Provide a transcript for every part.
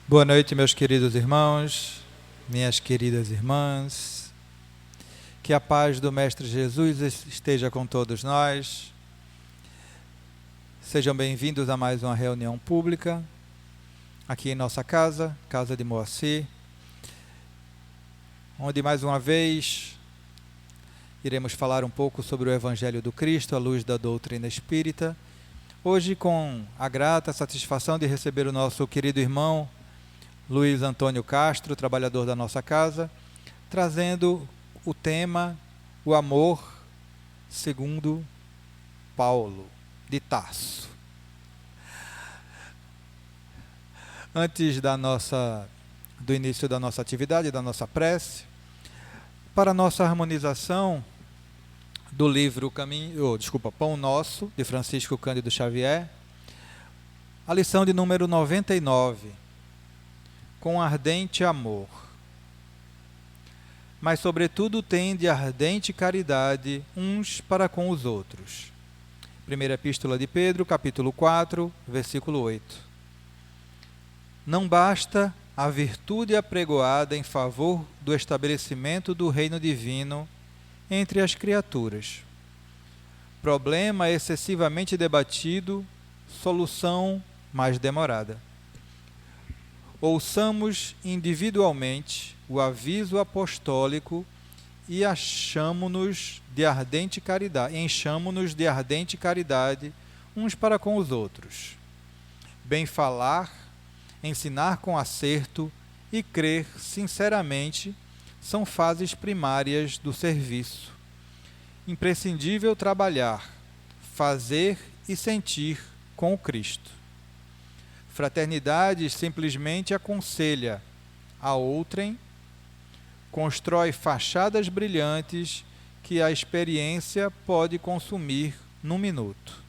Boa noite, meus queridos irmãos, minhas queridas irmãs. Que a paz do Mestre Jesus esteja com todos nós. Sejam bem-vindos a mais uma reunião pública, aqui em nossa casa, Casa de Moacir, onde mais uma vez iremos falar um pouco sobre o Evangelho do Cristo, à luz da doutrina espírita. Hoje, com a grata satisfação de receber o nosso querido irmão Luiz Antônio Castro, trabalhador da nossa casa, trazendo o tema O Amor segundo Paulo de Tarso. Antes do início da nossa atividade, da nossa prece, para a nossa harmonização do livro Pão Nosso, de Francisco Cândido Xavier, a lição de número 99, com ardente amor. Mas, sobretudo, tende ardente caridade uns para com os outros. Primeira Epístola de Pedro, capítulo 4, versículo 8. Não basta a virtude apregoada em favor do estabelecimento do reino divino entre as criaturas. Problema excessivamente debatido, solução mais demorada. Ouçamos individualmente o aviso apostólico e enchamo-nos de ardente caridade uns para com os outros. Bem falar, ensinar com acerto e crer sinceramente são fases primárias do serviço. Imprescindível trabalhar, fazer e sentir com o Cristo. Fraternidade simplesmente aconselha a outrem, constrói fachadas brilhantes que a experiência pode consumir num minuto.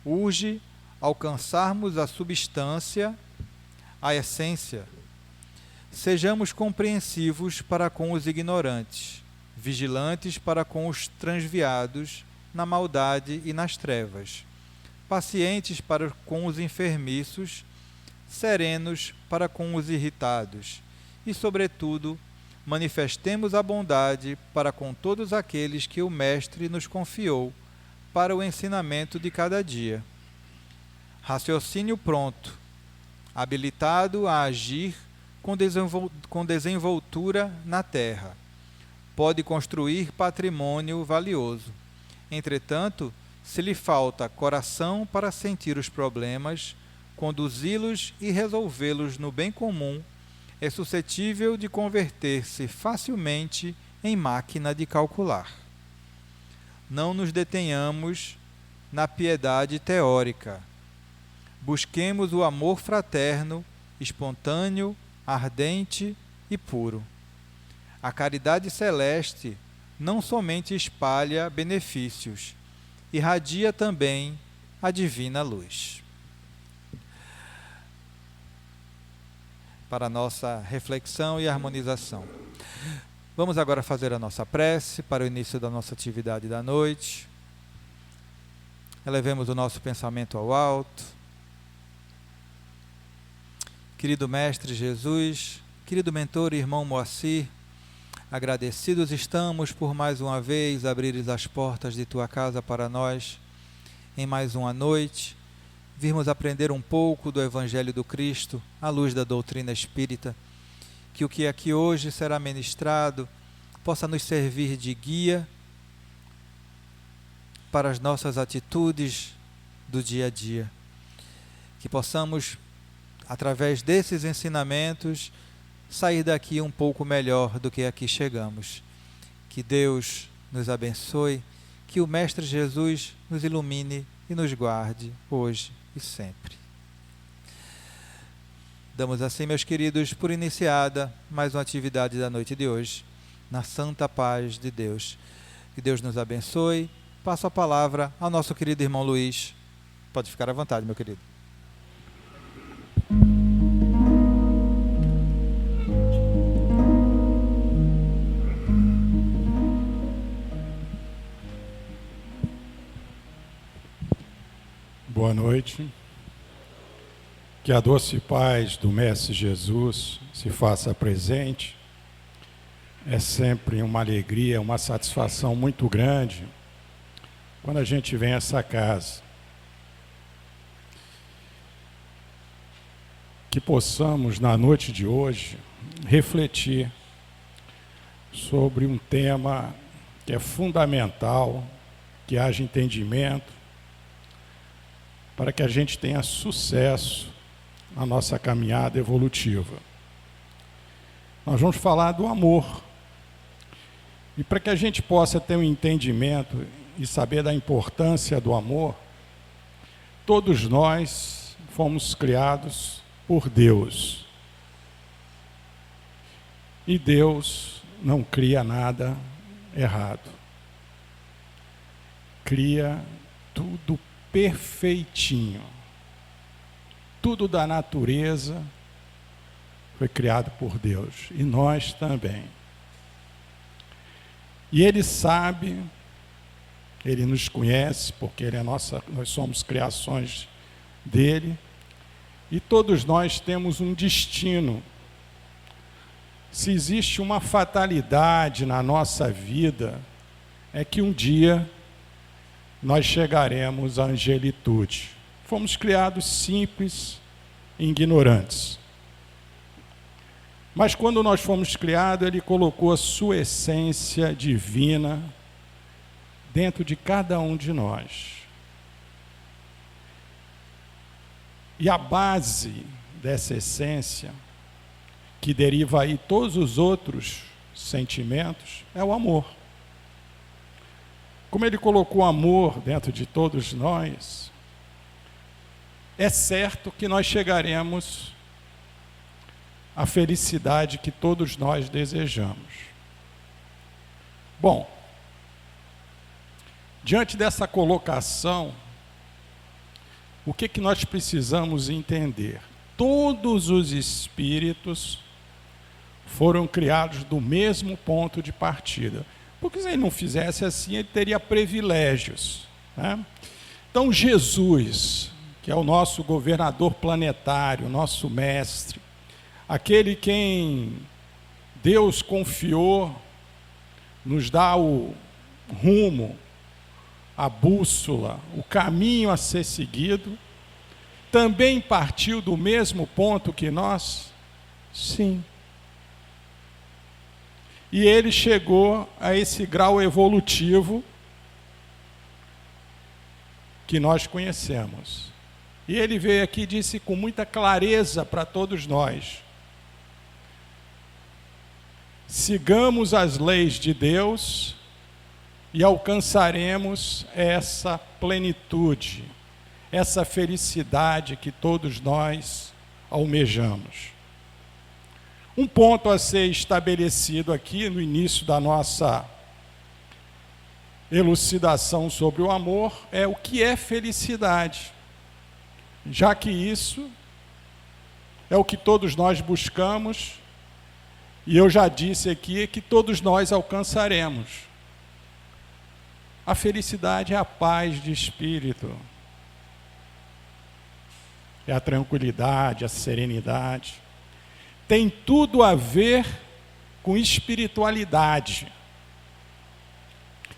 Urge alcançarmos a substância, a essência. Sejamos compreensivos para com os ignorantes, vigilantes para com os transviados na maldade e nas trevas, pacientes para com os enfermiços, serenos para com os irritados e, sobretudo, manifestemos a bondade para com todos aqueles que o Mestre nos confiou para o ensinamento de cada dia. Raciocínio pronto, habilitado a agir com desenvoltura na terra, pode construir patrimônio valioso. Entretanto, se lhe falta coração para sentir os problemas, conduzi-los e resolvê-los no bem comum, é suscetível de converter-se facilmente em máquina de calcular. Não nos detenhamos na piedade teórica. Busquemos o amor fraterno, espontâneo, ardente e puro. A caridade celeste não somente espalha benefícios, irradia também a divina luz. Para a nossa reflexão e harmonização. Vamos agora fazer a nossa prece para o início da nossa atividade da noite. Elevemos o nosso pensamento ao alto. Querido Mestre Jesus, querido mentor e irmão Moacir, agradecidos estamos por mais uma vez abrires as portas de tua casa para nós, em mais uma noite, virmos aprender um pouco do Evangelho do Cristo, à luz da doutrina espírita, que o que aqui hoje será ministrado possa nos servir de guia para as nossas atitudes do dia a dia, que possamos, através desses ensinamentos, sair daqui um pouco melhor do que aqui chegamos. Que Deus nos abençoe, que o Mestre Jesus nos ilumine e nos guarde hoje e sempre. Damos assim, meus queridos, por iniciada mais uma atividade da noite de hoje, na santa paz de Deus. Que Deus nos abençoe. Passo a palavra ao nosso querido irmão Luiz. Pode ficar à vontade, meu querido. Boa noite. Que a doce paz do Mestre Jesus se faça presente. É sempre uma alegria, uma satisfação muito grande quando a gente vem a essa casa. Que possamos, na noite de hoje, refletir sobre um tema que é fundamental, que haja entendimento, para que a gente tenha sucesso na nossa caminhada evolutiva. Nós vamos falar do amor. E para que a gente possa ter um entendimento e saber da importância do amor, todos nós fomos criados por Deus. E Deus não cria nada errado. Cria tudo perfeitinho. Tudo da natureza foi criado por Deus, e nós também. E Ele sabe, Ele nos conhece, porque nós somos criações dEle, e todos nós temos um destino. Se existe uma fatalidade na nossa vida, é que um dia nós chegaremos à angelitude. Fomos criados simples e ignorantes. Mas quando nós fomos criados, Ele colocou a sua essência divina dentro de cada um de nós. E a base dessa essência, que deriva aí todos os outros sentimentos, é o amor. Como Ele colocou o amor dentro de todos nós, é certo que nós chegaremos à felicidade que todos nós desejamos. Bom, diante dessa colocação, o que nós precisamos entender? Todos os espíritos foram criados do mesmo ponto de partida. Porque se Ele não fizesse assim, Ele teria privilégios, né? Então Jesus, que é o nosso governador planetário, nosso mestre, aquele quem Deus confiou, nos dá o rumo, a bússola, o caminho a ser seguido, também partiu do mesmo ponto que nós? Sim. E Ele chegou a esse grau evolutivo que nós conhecemos. E Ele veio aqui e disse com muita clareza para todos nós: sigamos as leis de Deus e alcançaremos essa plenitude, essa felicidade que todos nós almejamos. Um ponto a ser estabelecido aqui no início da nossa elucidação sobre o amor é o que é felicidade, já que isso é o que todos nós buscamos, e eu já disse aqui que todos nós alcançaremos. A felicidade é a paz de espírito, é a tranquilidade, a serenidade. Tem tudo a ver com espiritualidade.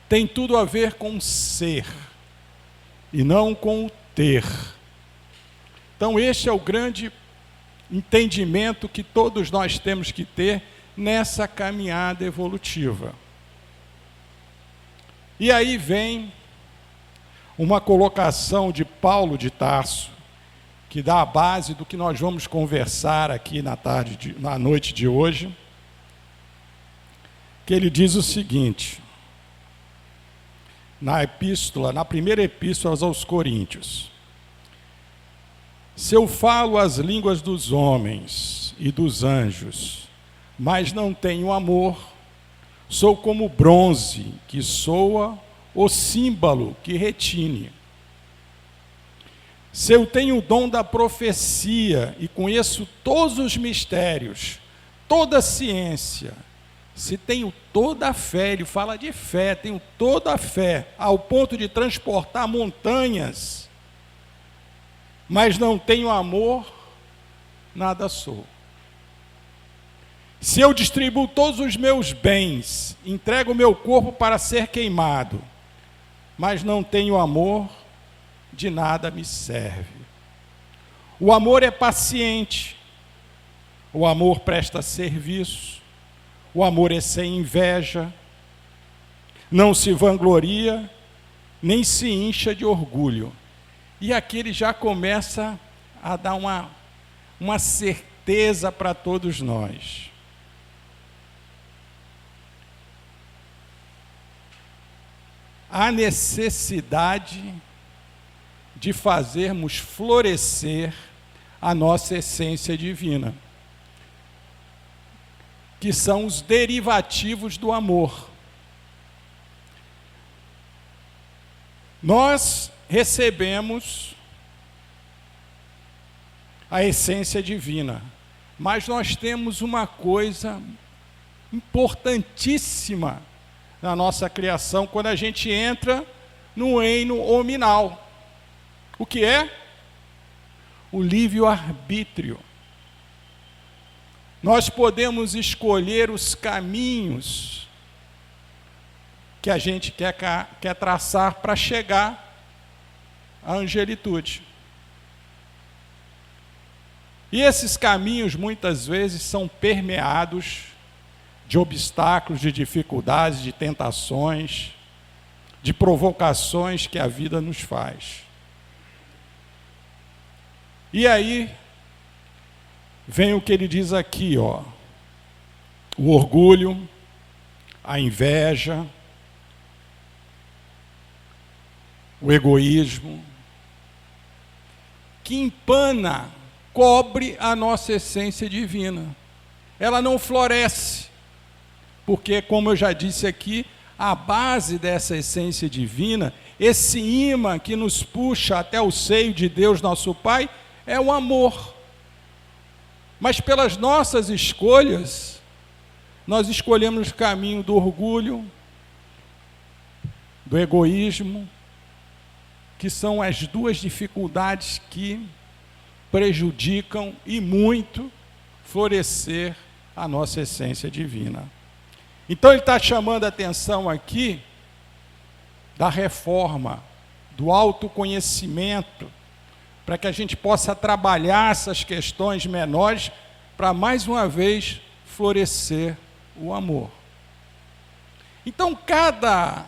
Tem tudo a ver com ser, e não com o ter. Então este é o grande entendimento que todos nós temos que ter nessa caminhada evolutiva. E aí vem uma colocação de Paulo de Tarso, que dá a base do que nós vamos conversar aqui na noite de hoje, que ele diz o seguinte, na primeira epístola aos Coríntios: se eu falo as línguas dos homens e dos anjos, mas não tenho amor, sou como bronze que soa ou símbolo que retine. Se eu tenho o dom da profecia e conheço todos os mistérios, toda a ciência, se tenho toda a fé, ele fala de fé, tenho toda a fé, ao ponto de transportar montanhas, mas não tenho amor, nada sou. Se eu distribuo todos os meus bens, entrego o meu corpo para ser queimado, mas não tenho amor, de nada me serve. O amor é paciente, o amor presta serviço, o amor é sem inveja, não se vangloria, nem se incha de orgulho. E aqui ele já começa a dar uma certeza para todos nós. Há necessidade de fazermos florescer a nossa essência divina, que são os derivativos do amor. Nós recebemos a essência divina, mas nós temos uma coisa importantíssima na nossa criação quando a gente entra no reino hominal. O que é? O livre-arbítrio. Nós podemos escolher os caminhos que a gente quer traçar para chegar à angelitude. E esses caminhos, muitas vezes, são permeados de obstáculos, de dificuldades, de tentações, de provocações que a vida nos faz. E aí, vem o que ele diz aqui, ó. O orgulho, a inveja, o egoísmo, que empana, cobre a nossa essência divina. Ela não floresce, porque, como eu já disse aqui, a base dessa essência divina, esse imã que nos puxa até o seio de Deus, nosso Pai, é o amor. Mas pelas nossas escolhas, nós escolhemos o caminho do orgulho, do egoísmo, que são as duas dificuldades que prejudicam e muito florescer a nossa essência divina. Então ele está chamando a atenção aqui da reforma, do autoconhecimento, para que a gente possa trabalhar essas questões menores para, mais uma vez, florescer o amor. Então, cada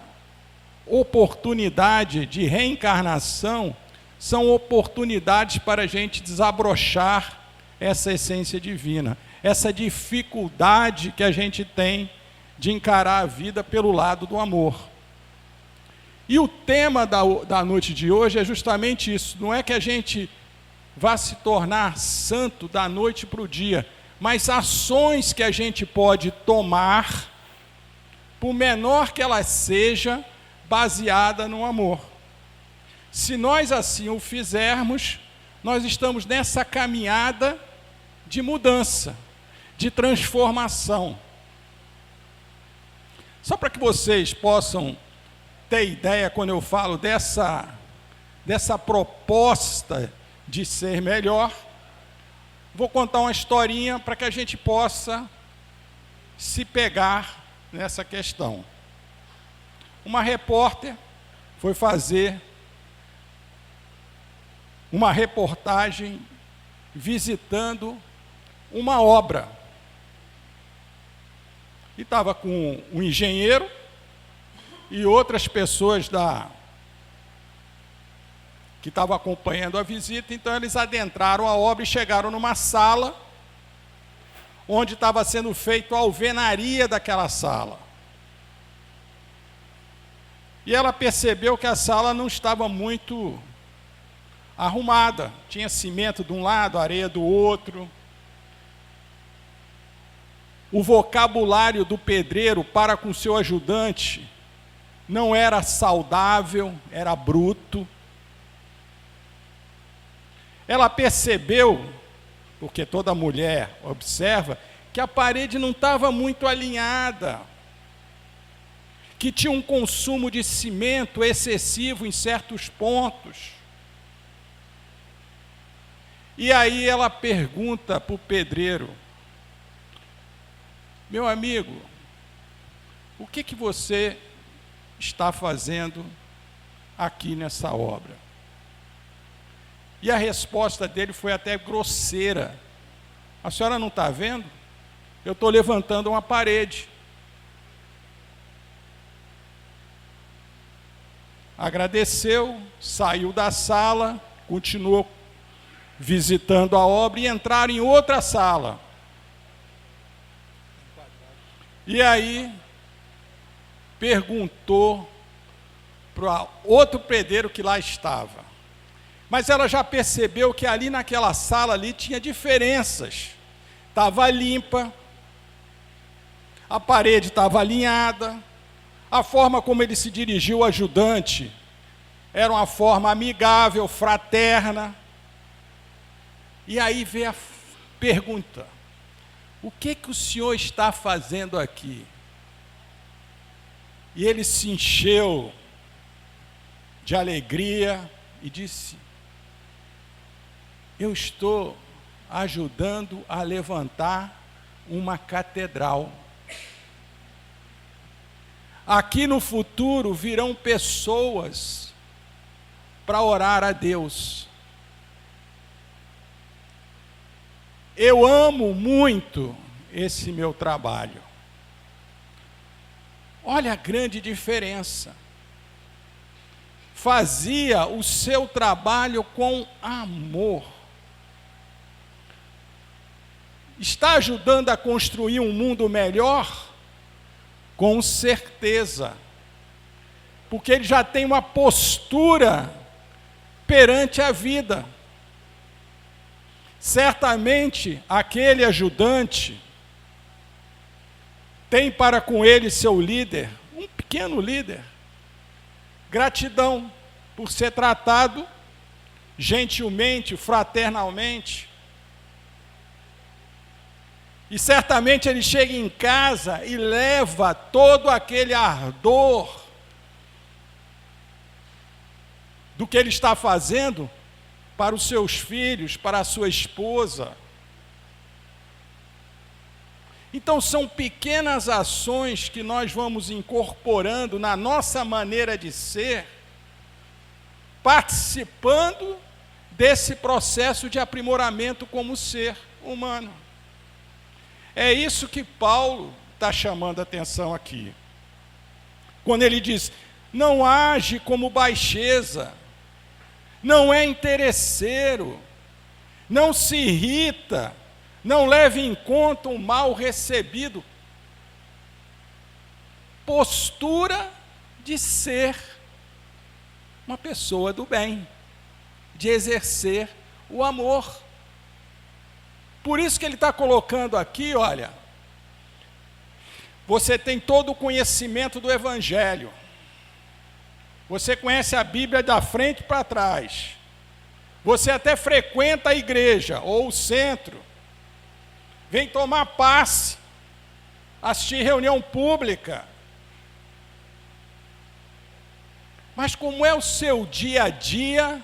oportunidade de reencarnação são oportunidades para a gente desabrochar essa essência divina, essa dificuldade que a gente tem de encarar a vida pelo lado do amor. E o tema da noite de hoje é justamente isso. Não é que a gente vá se tornar santo da noite para o dia, mas ações que a gente pode tomar, por menor que ela seja, baseada no amor. Se nós assim o fizermos, nós estamos nessa caminhada de mudança, de transformação. Só para que vocês possam ter ideia, quando eu falo dessa proposta de ser melhor, vou contar uma historinha para que a gente possa se pegar nessa questão. Uma repórter foi fazer uma reportagem visitando uma obra. E estava com um engenheiro e outras pessoas que estavam acompanhando a visita. Então eles adentraram a obra e chegaram numa sala onde estava sendo feita a alvenaria daquela sala. E ela percebeu que a sala não estava muito arrumada. Tinha cimento de um lado, areia do outro. O vocabulário do pedreiro para com seu ajudante não era saudável, era bruto. Ela percebeu, porque toda mulher observa, que a parede não estava muito alinhada, que tinha um consumo de cimento excessivo em certos pontos. E aí ela pergunta para o pedreiro: meu amigo, o que você está fazendo aqui nessa obra? E a resposta dele foi até grosseira: a senhora não está vendo? Eu estou levantando uma parede. Agradeceu, saiu da sala, continuou visitando a obra e entraram em outra sala. E aí perguntou para outro pedreiro que lá estava. Mas ela já percebeu que ali naquela sala ali tinha diferenças. Estava limpa, a parede estava alinhada, a forma como ele se dirigiu ao ajudante era uma forma amigável, fraterna. E aí veio a pergunta: o que o senhor está fazendo aqui? E ele se encheu de alegria e disse: eu estou ajudando a levantar uma catedral. Aqui no futuro virão pessoas para orar a Deus. Eu amo muito esse meu trabalho. Olha a grande diferença. Fazia o seu trabalho com amor. Está ajudando a construir um mundo melhor? Com certeza. Porque ele já tem uma postura perante a vida. Certamente, aquele ajudante tem para com ele seu líder, um pequeno líder, gratidão por ser tratado gentilmente, fraternalmente. E certamente ele chega em casa e leva todo aquele ardor do que ele está fazendo para os seus filhos, para a sua esposa. Então são pequenas ações que nós vamos incorporando na nossa maneira de ser, participando desse processo de aprimoramento como ser humano. É isso que Paulo está chamando a atenção aqui. Quando ele diz: não age como baixeza, não é interesseiro, não se irrita, não leve em conta o mal recebido. Postura de ser uma pessoa do bem, de exercer o amor. Por isso que ele está colocando aqui, olha, você tem todo o conhecimento do Evangelho, você conhece a Bíblia da frente para trás, você até frequenta a igreja ou o centro, vem tomar passe, assistir reunião pública. Mas como é o seu dia a dia,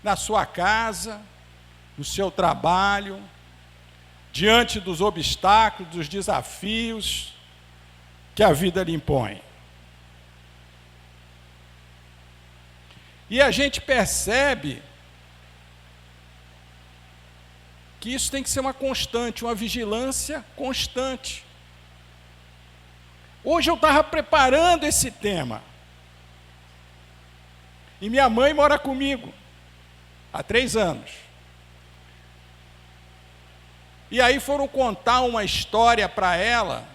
na sua casa, no seu trabalho, diante dos obstáculos, dos desafios que a vida lhe impõe? E a gente percebe que isso tem que ser uma constante, uma vigilância constante. Hoje eu estava preparando esse tema. E minha mãe mora comigo há 3 anos. E aí foram contar uma história para ela,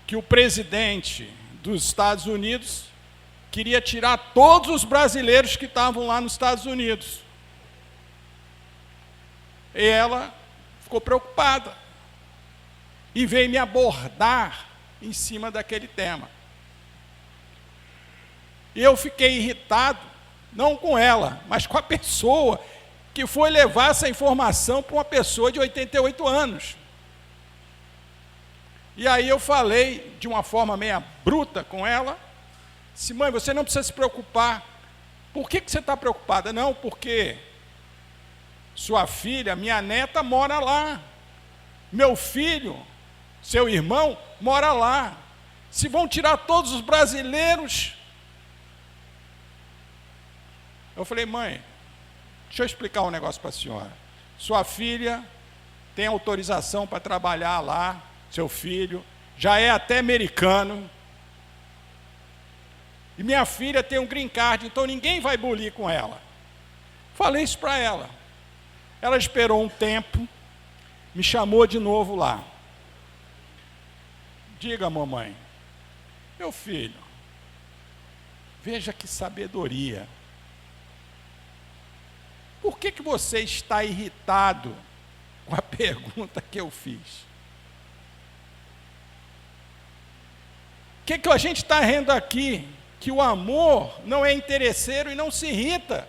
que o presidente dos Estados Unidos queria tirar todos os brasileiros que estavam lá nos Estados Unidos. E ela ficou preocupada e veio me abordar em cima daquele tema. E eu fiquei irritado, não com ela, mas com a pessoa que foi levar essa informação para uma pessoa de 88 anos. E aí eu falei de uma forma meio bruta com ela, Disse: mãe, você não precisa se preocupar. Por que você está preocupada? Não, porque sua filha, minha neta, mora lá. Meu filho, seu irmão, mora lá. Se vão tirar todos os brasileiros... Eu falei: mãe, deixa eu explicar um negócio para a senhora. Sua filha tem autorização para trabalhar lá, seu filho, já é até americano. E minha filha tem um green card, então ninguém vai bulir com ela. Falei isso para ela. Ela esperou um tempo, me chamou de novo lá. Diga, mamãe. Meu filho, veja que sabedoria. Por que você está irritado com a pergunta que eu fiz? O que a gente está vendo aqui? Que o amor não é interesseiro e não se irrita.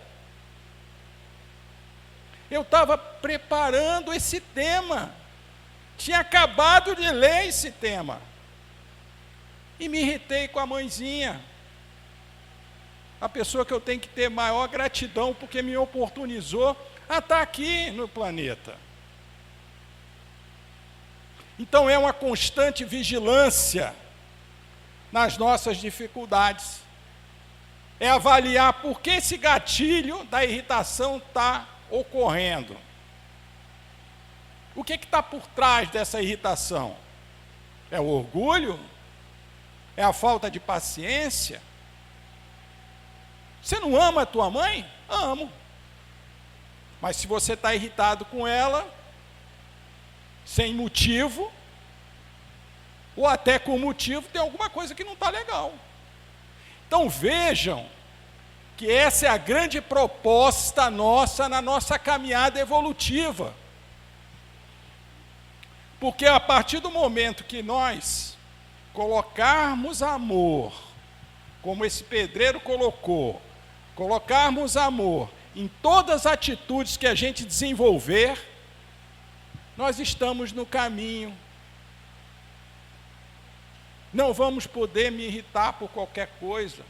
Eu estava preparando esse tema. Tinha acabado de ler esse tema. E me irritei com a mãezinha. A pessoa que eu tenho que ter maior gratidão porque me oportunizou a estar aqui no planeta. Então é uma constante vigilância nas nossas dificuldades. É avaliar por que esse gatilho da irritação está ocorrendo. O que está por trás dessa irritação? É o orgulho? É a falta de paciência? Você não ama a tua mãe? Amo. Mas se você está irritado com ela, sem motivo, ou até com motivo, tem alguma coisa que não está legal. Então vejam que essa é a grande proposta nossa na nossa caminhada evolutiva. Porque a partir do momento que nós colocarmos amor, como esse pedreiro colocou, colocarmos amor em todas as atitudes que a gente desenvolver, nós estamos no caminho. Não vamos poder me irritar por qualquer coisa.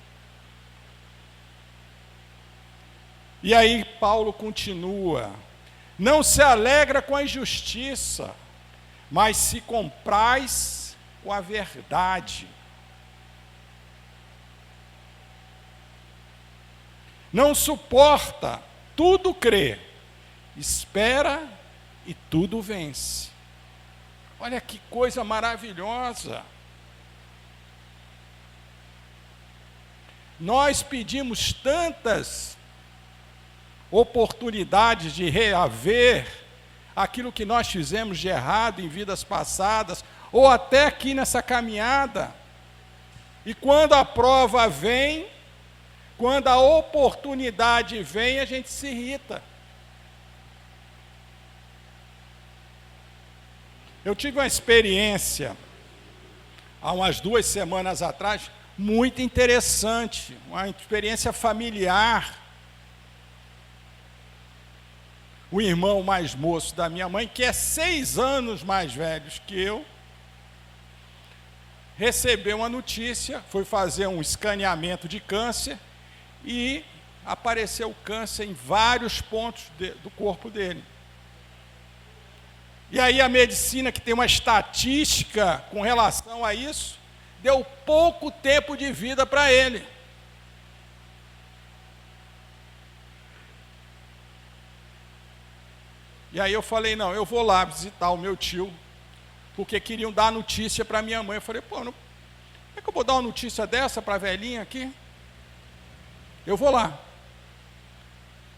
E aí Paulo continua: não se alegra com a injustiça, mas se compraz com a verdade. Não suporta, tudo crê, espera e tudo vence. Olha que coisa maravilhosa. Nós pedimos tantas oportunidades de reaver aquilo que nós fizemos de errado em vidas passadas, ou até aqui nessa caminhada. E quando a prova vem, quando a oportunidade vem, a gente se irrita. Eu tive uma experiência, há umas 2 semanas atrás, muito interessante, uma experiência familiar. O irmão mais moço da minha mãe, que é 6 anos mais velho que eu, recebeu uma notícia, foi fazer um escaneamento de câncer e apareceu câncer em vários pontos do corpo dele. E aí a medicina, que tem uma estatística com relação a isso, deu pouco tempo de vida para ele. E aí eu falei: não, eu vou lá visitar o meu tio, porque queriam dar notícia para minha mãe. Eu falei: pô, como é que eu vou dar uma notícia dessa para a velhinha aqui? Eu vou lá.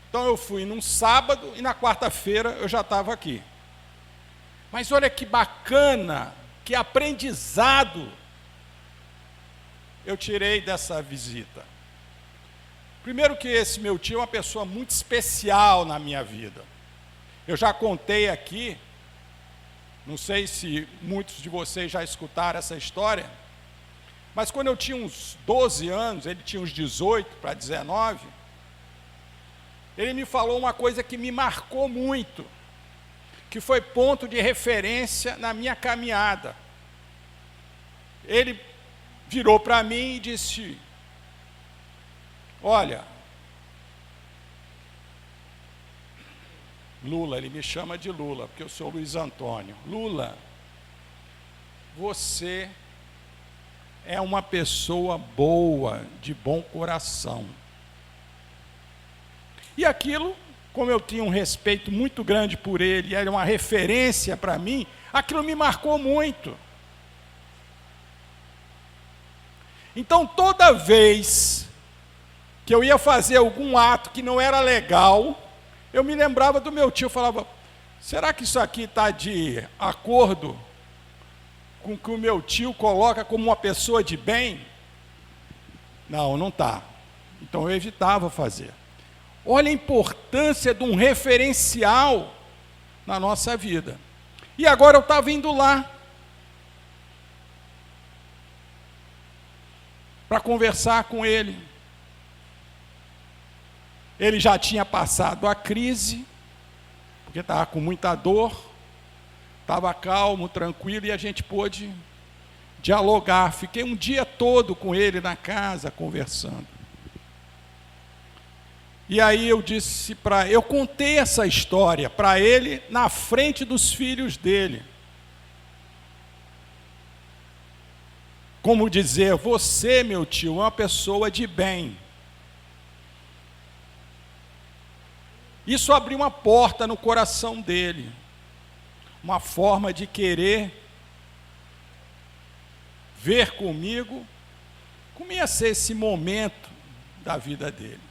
Então eu fui num sábado e na quarta-feira eu já estava aqui. Mas olha que bacana, que aprendizado eu tirei dessa visita. Primeiro que esse meu tio é uma pessoa muito especial na minha vida. Eu já contei aqui, não sei se muitos de vocês já escutaram essa história, mas quando eu tinha uns 12 anos, ele tinha uns 18 para 19, ele me falou uma coisa que me marcou muito, que foi ponto de referência na minha caminhada. Ele virou para mim e disse: Olha, Lula, ele me chama de Lula, porque eu sou Luiz Antônio. Lula, você é uma pessoa boa, de bom coração. E aquilo, como eu tinha um respeito muito grande por ele, era uma referência para mim, aquilo me marcou muito. Então, toda vez que eu ia fazer algum ato que não era legal, eu me lembrava do meu tio, falava, será que isso aqui está de acordo com o que o meu tio coloca como uma pessoa de bem? Não, não está. Então eu evitava fazer. Olha a importância de um referencial na nossa vida. E agora eu estava indo lá para conversar com ele. Ele já tinha passado a crise, porque estava com muita dor, estava calmo, tranquilo, e a gente pôde dialogar. Fiquei um dia todo com ele na casa, conversando. E aí eu contei essa história para ele na frente dos filhos dele. Como dizer, você, meu tio, é uma pessoa de bem. Isso abriu uma porta no coração dele, uma forma de querer ver comigo como ia ser esse momento da vida dele.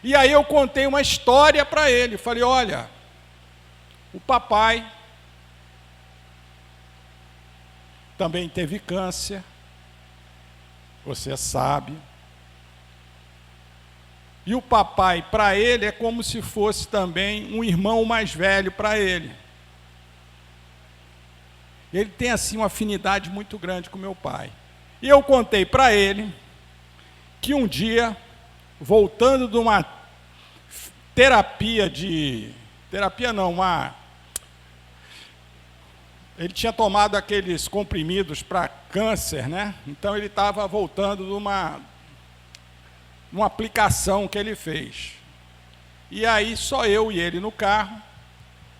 E aí eu contei uma história para ele, falei, olha, o papai também teve câncer, você sabe. E o papai, para ele, é como se fosse também um irmão mais velho para ele. Ele tem, assim, uma afinidade muito grande com meu pai. E eu contei para ele que um dia, voltando de uma ele tinha tomado aqueles comprimidos para câncer, né? Então ele estava voltando de uma aplicação que ele fez. E aí, só eu e ele no carro,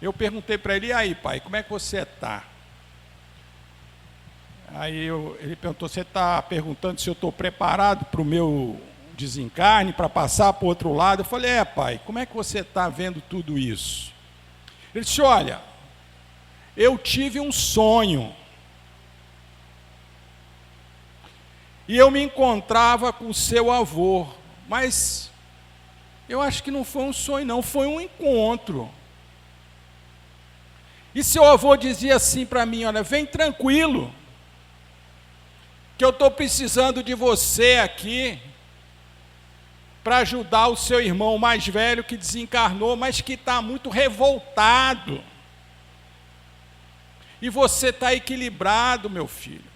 eu perguntei para ele, e aí, pai, como é que você está? Aí ele perguntou, você está perguntando se eu estou preparado para o meu desencarne, para passar para o outro lado? Eu falei, pai, como é que você está vendo tudo isso? Ele disse, olha, eu tive um sonho. E eu me encontrava com o seu avô, mas eu acho que não foi um sonho não, foi um encontro. E seu avô dizia assim para mim, olha, vem tranquilo, que eu estou precisando de você aqui, para ajudar o seu irmão mais velho que desencarnou, mas que está muito revoltado. E você está equilibrado, meu filho.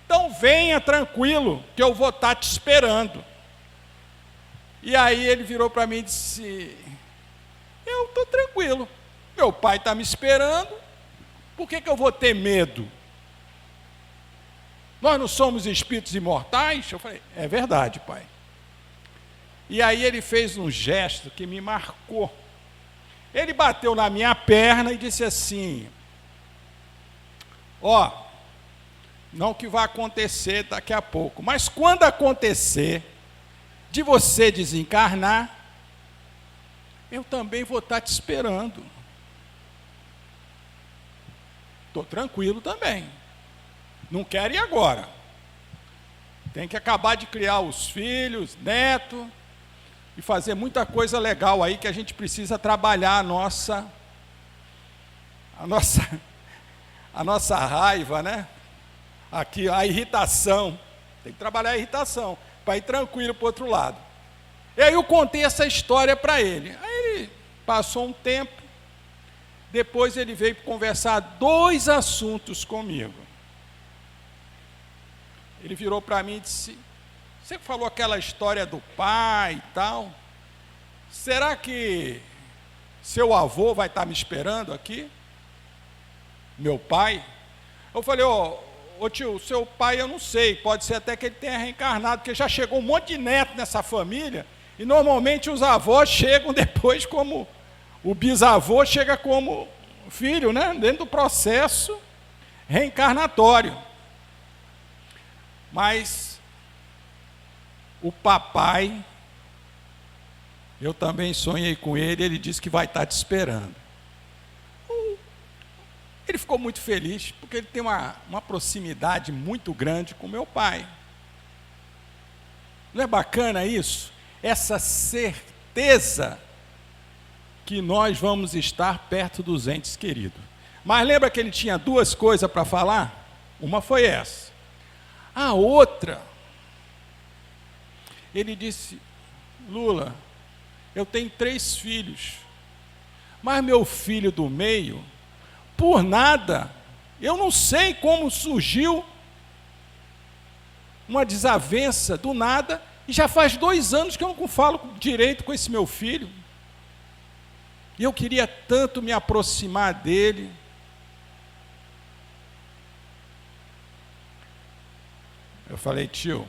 Então venha tranquilo, que eu vou estar te esperando. E aí ele virou para mim e disse, eu estou tranquilo, meu pai está me esperando, por que eu vou ter medo? Nós não somos espíritos imortais? Eu falei, é verdade, pai. E aí ele fez um gesto que me marcou. Ele bateu na minha perna e disse assim, ó, não que vai acontecer daqui a pouco, mas quando acontecer de você desencarnar, eu também vou estar te esperando. Estou tranquilo também. Não quero ir agora. Tem que acabar de criar os filhos, neto, e fazer muita coisa legal aí que a gente precisa trabalhar a nossa raiva, né? Aqui, a irritação. Tem que trabalhar a irritação, para ir tranquilo para o outro lado. E aí eu contei essa história para ele. Aí ele passou um tempo, depois ele veio conversar 2 assuntos comigo. Ele virou para mim e disse, você falou aquela história do pai e tal, será que seu avô vai estar me esperando aqui? Meu pai? Eu falei, ô tio, seu pai eu não sei, pode ser até que ele tenha reencarnado, porque já chegou um monte de neto nessa família, E normalmente os avós chegam depois como... O bisavô chega como filho, né? Dentro do processo reencarnatório. Mas o papai, eu também sonhei com ele disse que vai estar te esperando. Ele ficou muito feliz, porque ele tem uma proximidade muito grande com meu pai. Não é bacana isso? Essa certeza que nós vamos estar perto dos entes queridos. Mas lembra que ele tinha duas coisas para falar? Uma foi essa. A outra, ele disse: Lula, eu tenho 3 filhos, mas meu filho do meio, por nada, eu não sei como surgiu uma desavença do nada, e já faz 2 anos que eu não falo direito com esse meu filho. E eu queria tanto me aproximar dele. Eu falei: tio,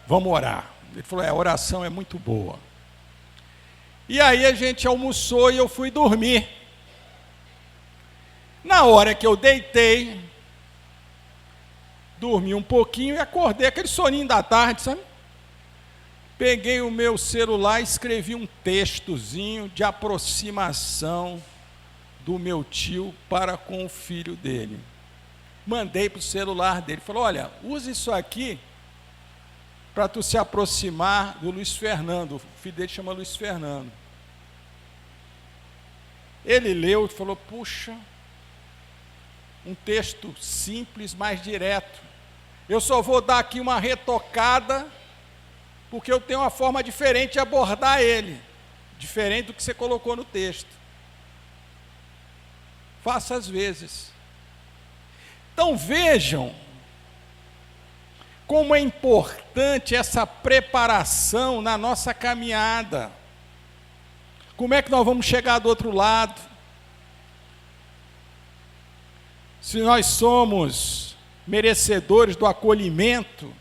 vamos orar. Ele falou: a oração é muito boa. E aí a gente almoçou e eu fui dormir. Na hora que eu deitei, dormi um pouquinho e acordei, aquele soninho da tarde, sabe? Peguei o meu celular e escrevi um textozinho de aproximação do meu tio para com o filho dele. Mandei para o celular dele. Falou: olha, use isso aqui para tu se aproximar do Luiz Fernando. O filho dele chama Luiz Fernando. Ele leu e falou: puxa, um texto simples, mais direto. Eu só vou dar aqui uma retocada, porque eu tenho uma forma diferente de abordar ele, diferente do que você colocou no texto. Faça às vezes. Então vejam como é importante essa preparação na nossa caminhada. Como é que nós vamos chegar do outro lado? Se nós somos merecedores do acolhimento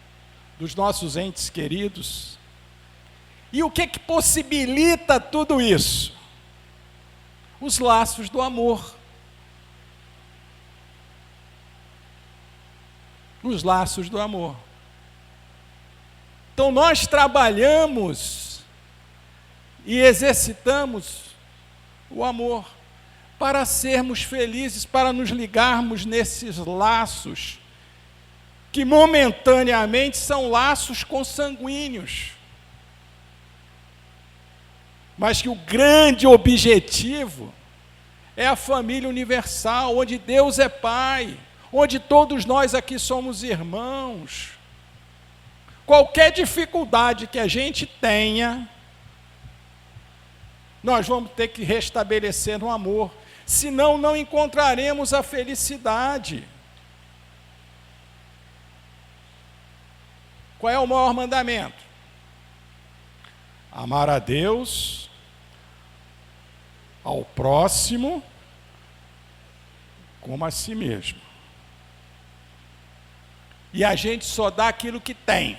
dos nossos entes queridos. E o que possibilita tudo isso? Os laços do amor. Os laços do amor. Então nós trabalhamos e exercitamos o amor para sermos felizes, para nos ligarmos nesses laços que momentaneamente são laços consanguíneos, mas que o grande objetivo é a família universal, onde Deus é Pai, onde todos nós aqui somos irmãos. Qualquer dificuldade que a gente tenha, nós vamos ter que restabelecer no amor, senão não encontraremos a felicidade. Qual é o maior mandamento? Amar a Deus, ao próximo, como a si mesmo. E a gente só dá aquilo que tem.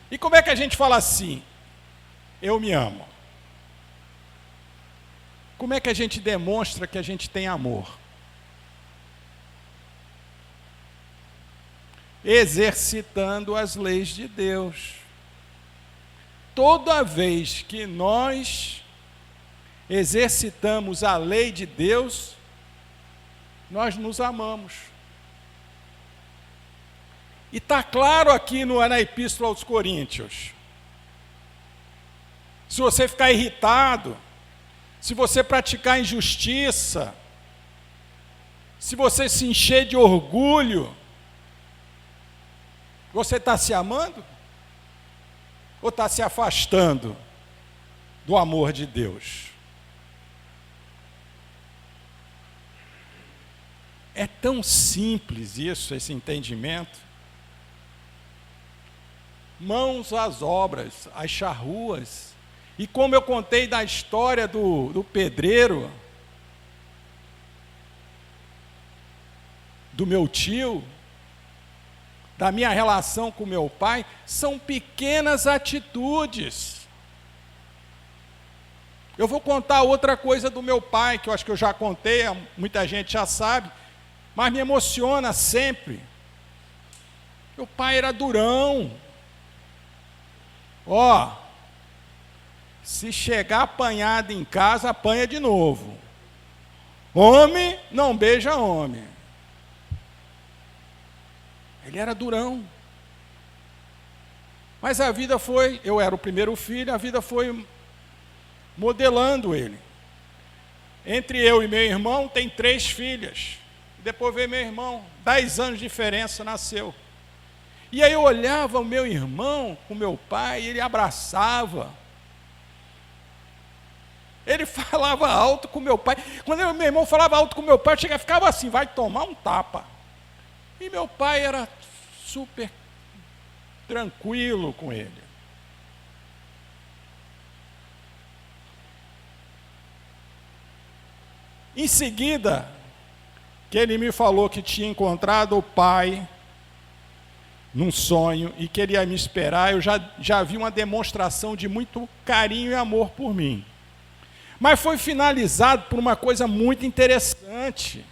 E como é que a gente fala assim? Eu me amo. Como é que a gente demonstra que a gente tem amor? Exercitando as leis de Deus. Toda vez que nós exercitamos a lei de Deus, nós nos amamos. E está claro aqui na Epístola aos Coríntios. Se você ficar irritado, se você praticar injustiça, se você se encher de orgulho, você está se amando? Ou está se afastando do amor de Deus? É tão simples isso, esse entendimento. Mãos às obras, às charruas. E como eu contei da história do pedreiro, do meu tio, da minha relação com meu pai são pequenas atitudes. Eu vou contar outra coisa do meu pai, que eu acho que eu já contei, muita gente já sabe, mas me emociona sempre. Meu pai era durão. Ó, se chegar apanhado em casa, apanha de novo. Homem não beija homem. Ele era durão. Mas a vida foi, eu era o primeiro filho, a vida foi modelando ele. Entre eu e meu irmão, tem 3 filhas. Depois veio meu irmão, 10 anos de diferença, nasceu. E aí eu olhava o meu irmão com meu pai, e ele abraçava. Ele falava alto com meu pai. Quando meu irmão falava alto com meu pai, eu chegava, ficava assim, vai tomar um tapa. E meu pai era super tranquilo com ele. Em seguida, que ele me falou que tinha encontrado o pai num sonho e que ele ia me esperar, eu já vi uma demonstração de muito carinho e amor por mim. Mas foi finalizado por uma coisa muito interessante.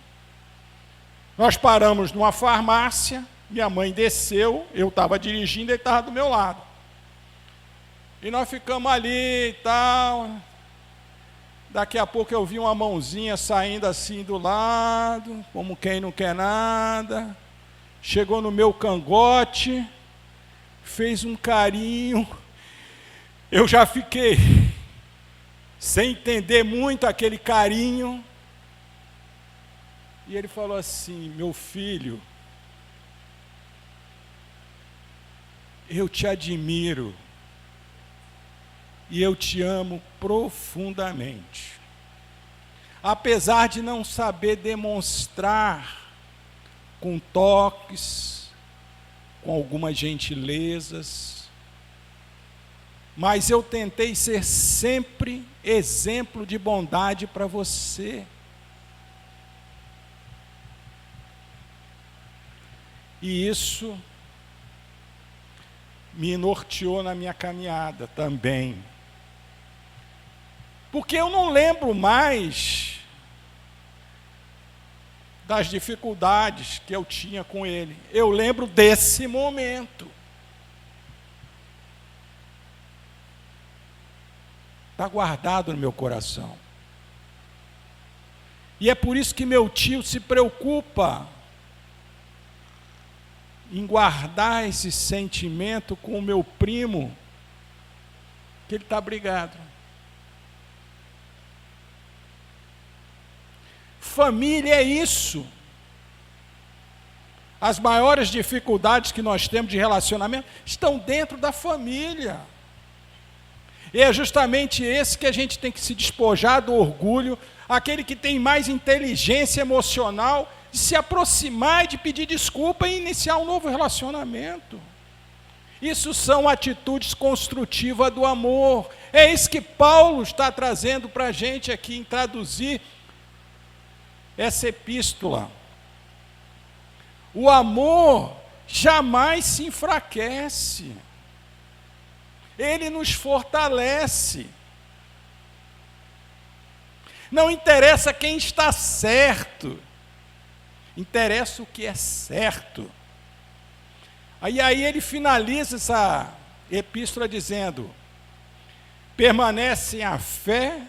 Nós paramos numa farmácia, minha mãe desceu, eu estava dirigindo, ele estava do meu lado. E nós ficamos ali e tal. Daqui a pouco eu vi uma mãozinha saindo assim do lado, como quem não quer nada. Chegou no meu cangote, fez um carinho. Eu já fiquei sem entender muito aquele carinho. E ele falou assim: meu filho, eu te admiro e eu te amo profundamente. Apesar de não saber demonstrar com toques, com algumas gentilezas, mas eu tentei ser sempre exemplo de bondade para você. E isso me norteou na minha caminhada também. Porque eu não lembro mais das dificuldades que eu tinha com ele. Eu lembro desse momento. Está guardado no meu coração. E é por isso que meu tio se preocupa em guardar esse sentimento com o meu primo, que ele está brigado. Família é isso. As maiores dificuldades que nós temos de relacionamento estão dentro da família. E é justamente esse que a gente tem que se despojar do orgulho, aquele que tem mais inteligência emocional, de se aproximar e de pedir desculpa e iniciar um novo relacionamento. Isso são atitudes construtivas do amor. É isso que Paulo está trazendo para a gente aqui em traduzir essa epístola. O amor jamais se enfraquece. Ele nos fortalece. Não interessa quem está certo, interessa o que é certo. Aí ele finaliza essa epístola dizendo: permanecem a fé,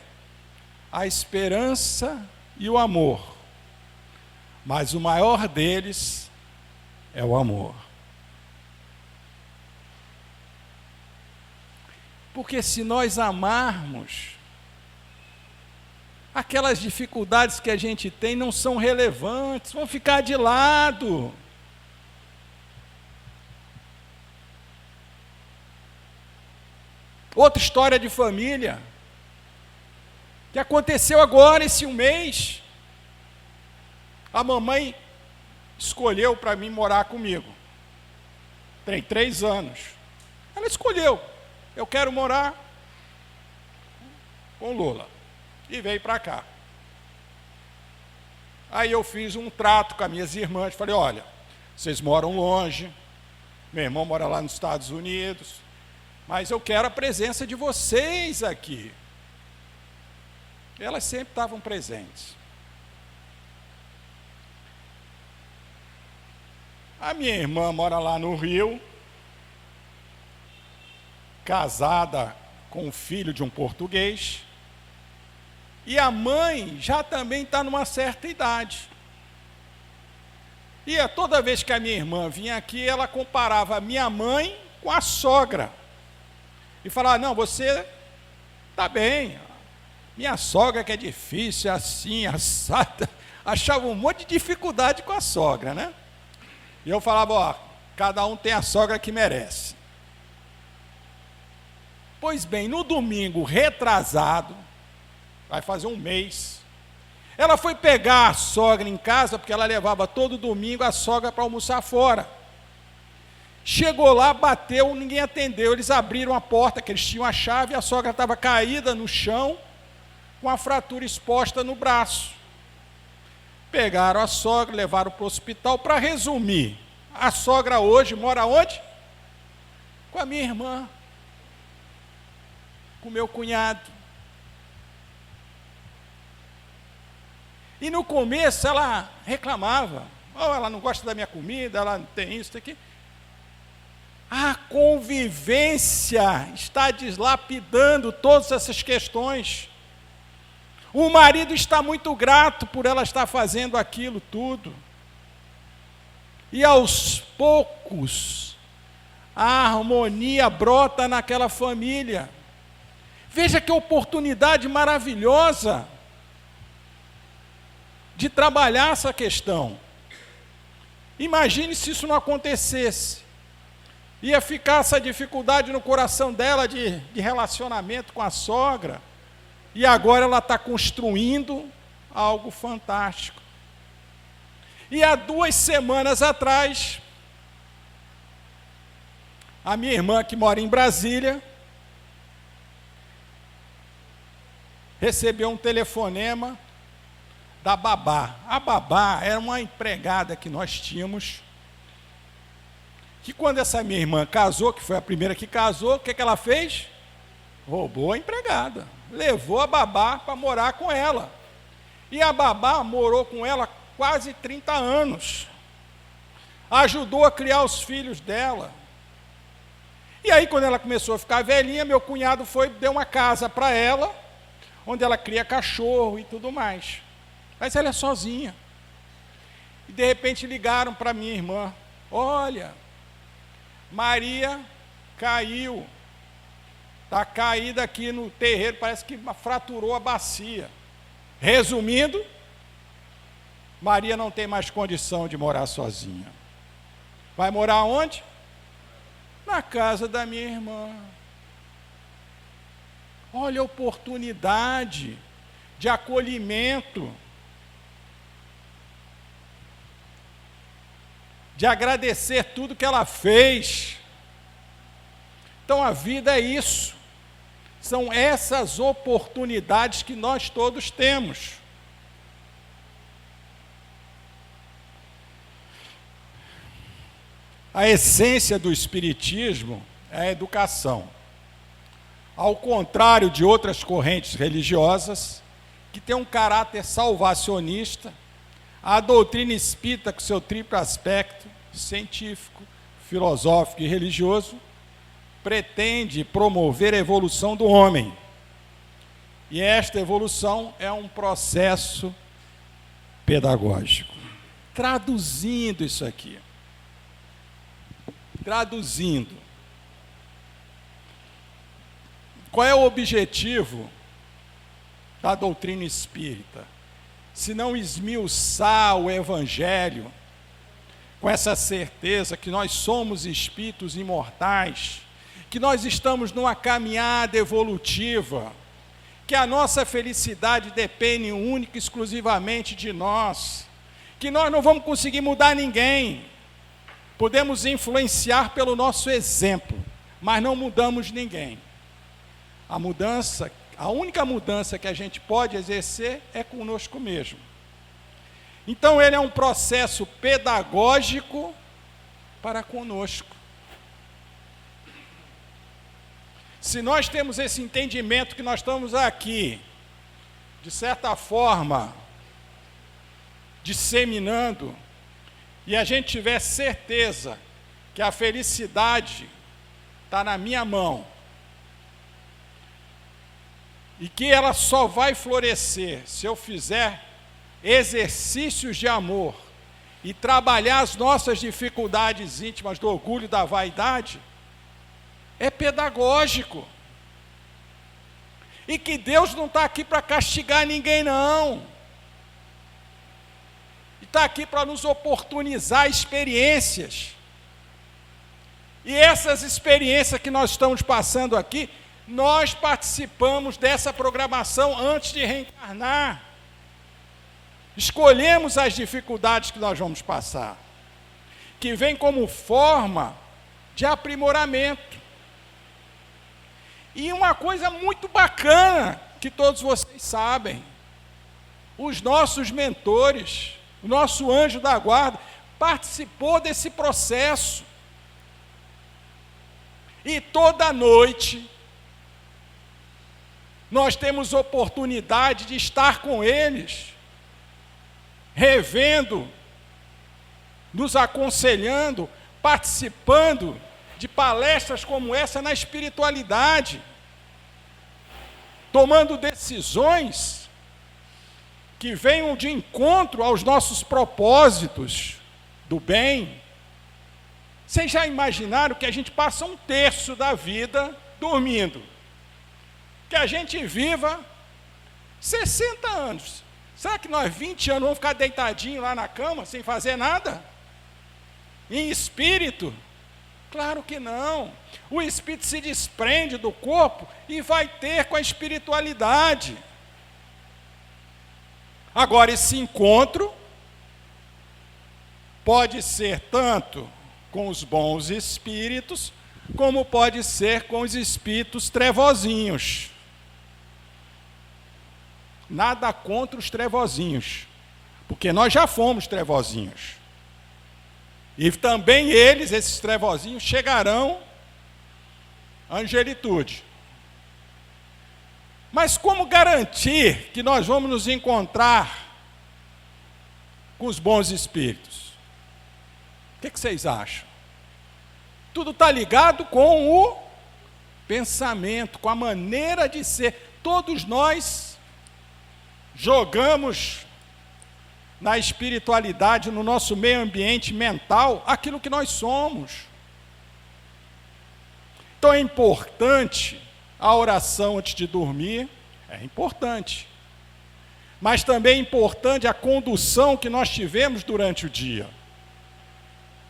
a esperança e o amor, mas o maior deles é o amor. Porque se nós amarmos, aquelas dificuldades que a gente tem não são relevantes, vão ficar de lado. Outra história de família, que aconteceu agora esse mês. A mamãe escolheu para mim morar comigo. Tem 3 anos. Ela escolheu. Eu quero morar com Lula. E veio para cá. Aí eu fiz um trato com as minhas irmãs. Falei: olha, vocês moram longe, Meu irmão mora lá nos Estados Unidos, mas eu quero a presença de vocês aqui. Elas sempre estavam presentes. A minha irmã mora lá no Rio, casada com o filho de um português, e a mãe já também está numa certa idade. E toda vez que a minha irmã vinha aqui, ela comparava a minha mãe com a sogra. E falava, não, você está bem, minha sogra que é difícil, assim, assada. Achava um monte de dificuldade com a sogra, né? E eu falava, ó, cada um tem a sogra que merece. Pois bem, no domingo retrasado, vai fazer um mês, ela foi pegar a sogra em casa, porque ela levava todo domingo a sogra para almoçar fora. Chegou lá, bateu, ninguém atendeu, eles abriram a porta, que eles tinham a chave, e a sogra estava caída no chão, com a fratura exposta no braço. Pegaram a sogra, levaram para o hospital. Para resumir, a sogra hoje mora onde? Com a minha irmã, com o meu cunhado. E no começo ela reclamava, ela não gosta da minha comida, ela não tem isso, tem aquilo. A convivência está deslapidando todas essas questões. O marido está muito grato por ela estar fazendo aquilo tudo. E aos poucos, a harmonia brota naquela família. Veja que oportunidade maravilhosa de trabalhar essa questão. Imagine se isso não acontecesse. Ia ficar essa dificuldade no coração dela de relacionamento com a sogra. E agora ela está construindo algo fantástico. E há 2 semanas atrás, a minha irmã, que mora em Brasília, recebeu um telefonema da babá. A babá era uma empregada que nós tínhamos, que quando essa minha irmã casou, que foi a primeira que casou, o que ela fez? Roubou a empregada, levou a babá para morar com ela. E a babá morou com ela quase 30 anos. Ajudou a criar os filhos dela. E aí, quando ela começou a ficar velhinha, meu cunhado deu uma casa para ela, onde ela cria cachorro e tudo mais. Mas ela é sozinha. E de repente ligaram para minha irmã. Olha, Maria caiu. Está caída aqui no terreiro, parece que fraturou a bacia. Resumindo, Maria não tem mais condição de morar sozinha. Vai morar onde? Na casa da minha irmã. Olha a oportunidade de acolhimento, de agradecer tudo que ela fez. Então a vida é isso. São essas oportunidades que nós todos temos. A essência do Espiritismo é a educação. Ao contrário de outras correntes religiosas, que têm um caráter salvacionista, a doutrina espírita, com seu triplo aspecto, científico, filosófico e religioso, pretende promover a evolução do homem. E esta evolução é um processo pedagógico. Traduzindo isso aqui. Traduzindo. Qual é o objetivo da doutrina espírita? Se não esmiuçar o Evangelho com essa certeza que nós somos espíritos imortais, que nós estamos numa caminhada evolutiva, que a nossa felicidade depende única e exclusivamente de nós, que nós não vamos conseguir mudar ninguém, podemos influenciar pelo nosso exemplo, mas não mudamos ninguém. A única mudança que a gente pode exercer é conosco mesmo. Então ele é um processo pedagógico para conosco. Se nós temos esse entendimento que nós estamos aqui, de certa forma, disseminando, e a gente tiver certeza que a felicidade está na minha mão, e que ela só vai florescer se eu fizer exercícios de amor e trabalhar as nossas dificuldades íntimas do orgulho e da vaidade, é pedagógico. E que Deus não está aqui para castigar ninguém, não. Está aqui para nos oportunizar experiências. E essas experiências que nós estamos passando aqui, nós participamos dessa programação antes de reencarnar. Escolhemos as dificuldades que nós vamos passar, que vem como forma de aprimoramento. E uma coisa muito bacana, que todos vocês sabem, os nossos mentores, o nosso anjo da guarda, participou desse processo. E toda noite, nós temos oportunidade de estar com eles, revendo, nos aconselhando, participando de palestras como essa na espiritualidade, tomando decisões que venham de encontro aos nossos propósitos do bem. Vocês já imaginaram que a gente passa 1/3 da vida dormindo? Que a gente viva 60 anos. Será que nós 20 anos vamos ficar deitadinhos lá na cama, sem fazer nada? Em espírito? Claro que não. O espírito se desprende do corpo e vai ter com a espiritualidade. Agora, esse encontro pode ser tanto com os bons espíritos, como pode ser com os espíritos trevozinhos. Nada contra os trevozinhos, porque nós já fomos trevozinhos. E também eles, esses trevozinhos, chegarão à angelitude. Mas como garantir que nós vamos nos encontrar com os bons espíritos? O que vocês acham? Tudo está ligado com o pensamento, com a maneira de ser. Todos nós jogamos na espiritualidade, no nosso meio ambiente mental, aquilo que nós somos. Então é importante a oração antes de dormir, é importante. Mas também é importante a condução que nós tivemos durante o dia,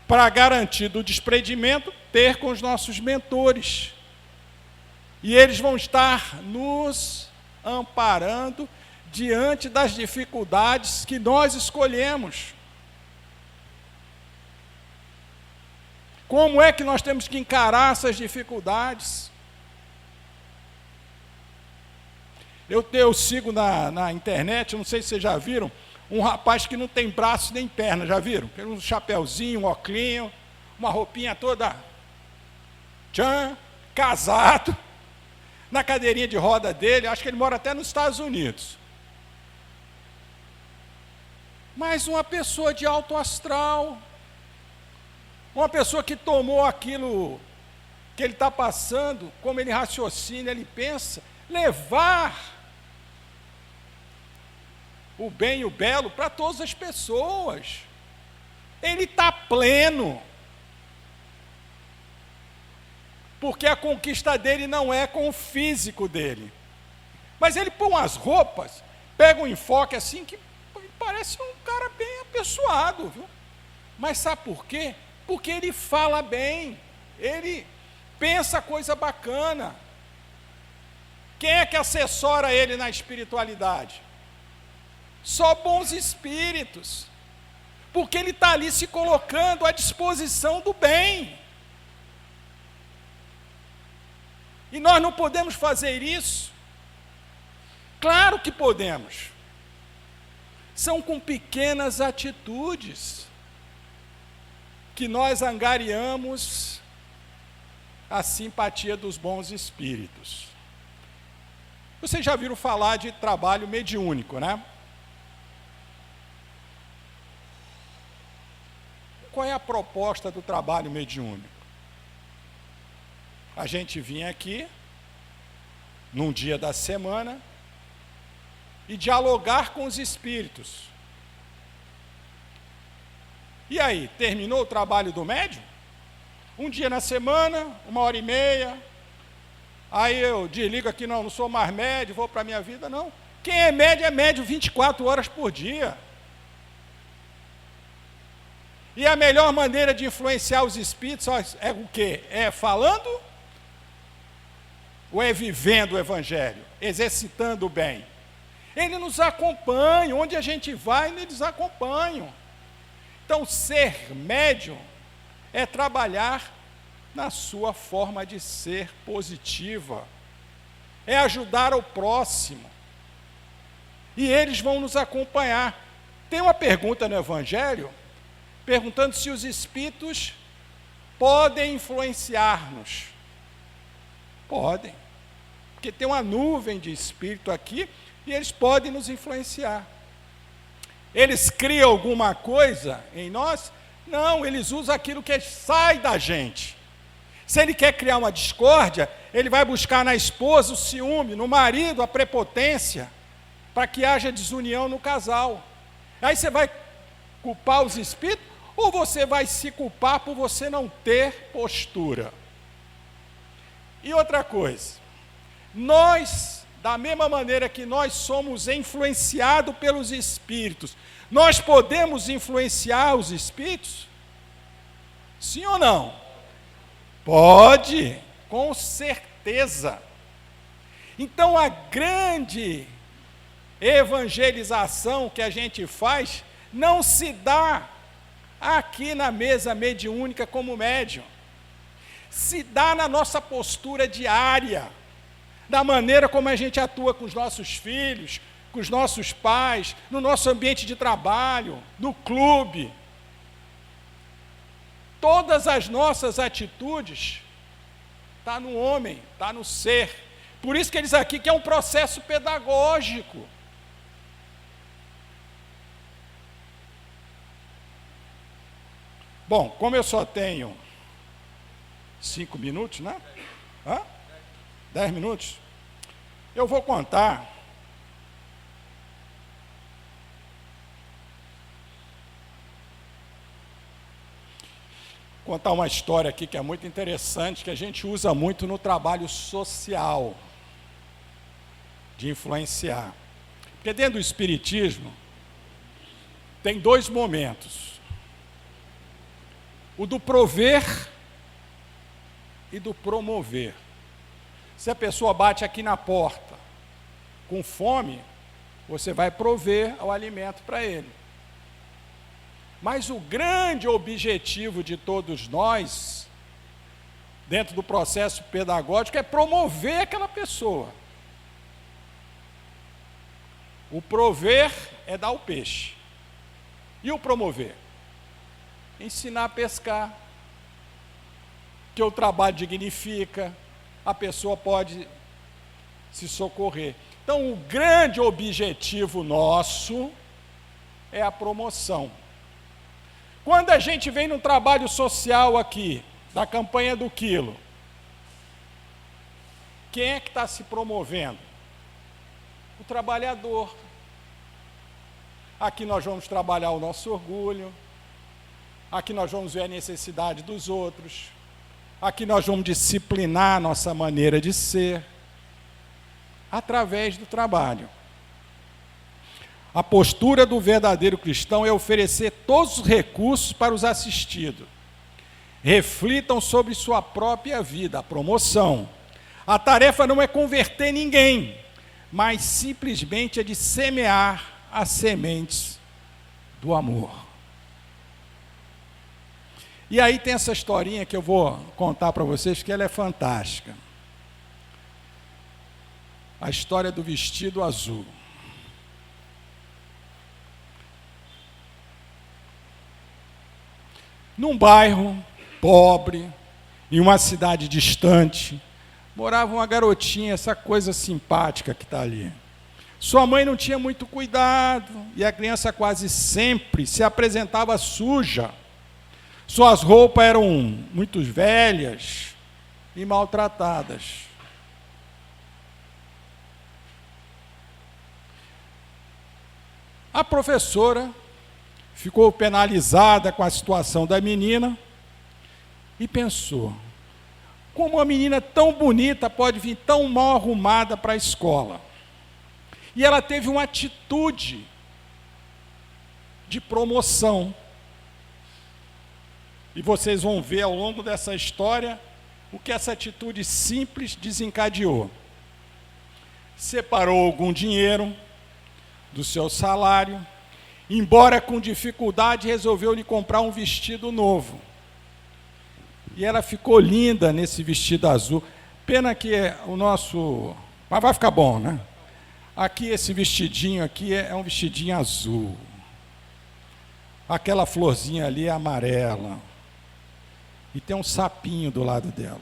para garantir do desprendimento, ter com os nossos mentores. E eles vão estar nos amparando diante das dificuldades que nós escolhemos. Como é que nós temos que encarar essas dificuldades? Eu sigo na internet, não sei se vocês já viram, um rapaz que não tem braço nem perna, já viram? Tem um chapéuzinho, um óculinho, uma roupinha toda casado, na cadeirinha de roda dele, acho que ele mora até nos Estados Unidos. Mas uma pessoa de alto astral, uma pessoa que tomou aquilo que ele está passando, como ele raciocina, ele pensa, levar o bem e o belo para todas as pessoas. Ele está pleno. Porque a conquista dele não é com o físico dele. Mas ele põe umas roupas, pega um enfoque assim que parece um cara bem apessoado, viu? Mas sabe por quê? Porque ele fala bem, ele pensa coisa bacana. Quem é que assessora ele na espiritualidade? Só bons espíritos. Porque ele está ali se colocando à disposição do bem. E nós não podemos fazer isso? Claro que podemos. São com pequenas atitudes que nós angariamos a simpatia dos bons espíritos. Vocês já viram falar de trabalho mediúnico, né? Qual é a proposta do trabalho mediúnico? A gente vinha aqui, num dia da semana, e dialogar com os espíritos. E aí, terminou o trabalho do médium? Um dia na semana, 1h30, aí eu desligo aqui, não sou mais médium, vou para a minha vida, não. Quem é médium 24 horas por dia. E a melhor maneira de influenciar os espíritos é o quê? É falando ou é vivendo o Evangelho? Exercitando o bem? Eles nos acompanham, onde a gente vai, eles acompanham. Então, ser médium é trabalhar na sua forma de ser positiva, é ajudar o próximo, e eles vão nos acompanhar. Tem uma pergunta no Evangelho, perguntando se os espíritos podem influenciar-nos. Podem, porque tem uma nuvem de espírito aqui, e eles podem nos influenciar. Eles criam alguma coisa em nós? Não, eles usam aquilo que sai da gente. Se ele quer criar uma discórdia, ele vai buscar na esposa o ciúme, no marido a prepotência, para que haja desunião no casal. Aí você vai culpar os espíritos, ou você vai se culpar por você não ter postura? E outra coisa, nós, da mesma maneira que nós somos influenciados pelos espíritos, nós podemos influenciar os espíritos? Sim ou não? Pode, com certeza. Então, a grande evangelização que a gente faz não se dá aqui na mesa mediúnica como médium. Se dá na nossa postura diária, da maneira como a gente atua com os nossos filhos, com os nossos pais, no nosso ambiente de trabalho, no clube. Todas as nossas atitudes estão no homem, está no ser. Por isso que eles aqui que é um processo pedagógico. Bom, como eu só tenho 5 minutos, né? 10 minutos? Eu vou contar uma história aqui que é muito interessante, que a gente usa muito no trabalho social, de influenciar. Porque dentro do Espiritismo, tem 2 momentos. O do prover e do promover. Se a pessoa bate aqui na porta com fome, você vai prover o alimento para ele. Mas o grande objetivo de todos nós, dentro do processo pedagógico, é promover aquela pessoa. O prover é dar o peixe. E o promover? Ensinar a pescar. Que o trabalho dignifica, a pessoa pode se socorrer. Então, o grande objetivo nosso é a promoção. Quando a gente vem no trabalho social aqui, da campanha do quilo, quem é que está se promovendo? O trabalhador. Aqui nós vamos trabalhar o nosso orgulho, aqui nós vamos ver a necessidade dos outros, aqui nós vamos disciplinar a nossa maneira de ser, através do trabalho. A postura do verdadeiro cristão é oferecer todos os recursos para os assistidos. Reflitam sobre sua própria vida, a promoção. A tarefa não é converter ninguém, mas simplesmente é de semear as sementes do amor. E aí tem essa historinha que eu vou contar para vocês, que ela é fantástica. A história do vestido azul. Num bairro pobre, em uma cidade distante, morava uma garotinha, essa coisa simpática que está ali. Sua mãe não tinha muito cuidado e a criança quase sempre se apresentava suja. Suas roupas eram muito velhas e maltratadas. A professora ficou penalizada com a situação da menina e pensou: como uma menina tão bonita pode vir tão mal arrumada para a escola? E ela teve uma atitude de promoção. E vocês vão ver ao longo dessa história o que essa atitude simples desencadeou. Separou algum dinheiro do seu salário, embora com dificuldade, resolveu lhe comprar um vestido novo. E ela ficou linda nesse vestido azul. Pena que o nosso... Mas vai ficar bom, né? Aqui, esse vestidinho aqui é um vestidinho azul. Aquela florzinha ali é amarela. E tem um sapinho do lado dela.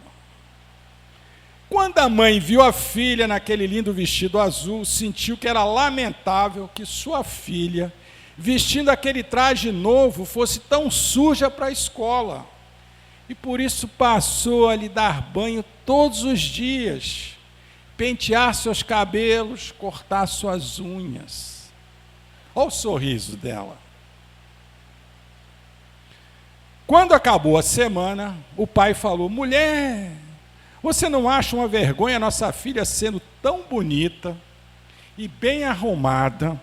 Quando a mãe viu a filha naquele lindo vestido azul, sentiu que era lamentável que sua filha, vestindo aquele traje novo, fosse tão suja para a escola. E por isso passou a lhe dar banho todos os dias, pentear seus cabelos, cortar suas unhas. Olha o sorriso dela. Quando acabou a semana, o pai falou: mulher, você não acha uma vergonha nossa filha sendo tão bonita e bem arrumada,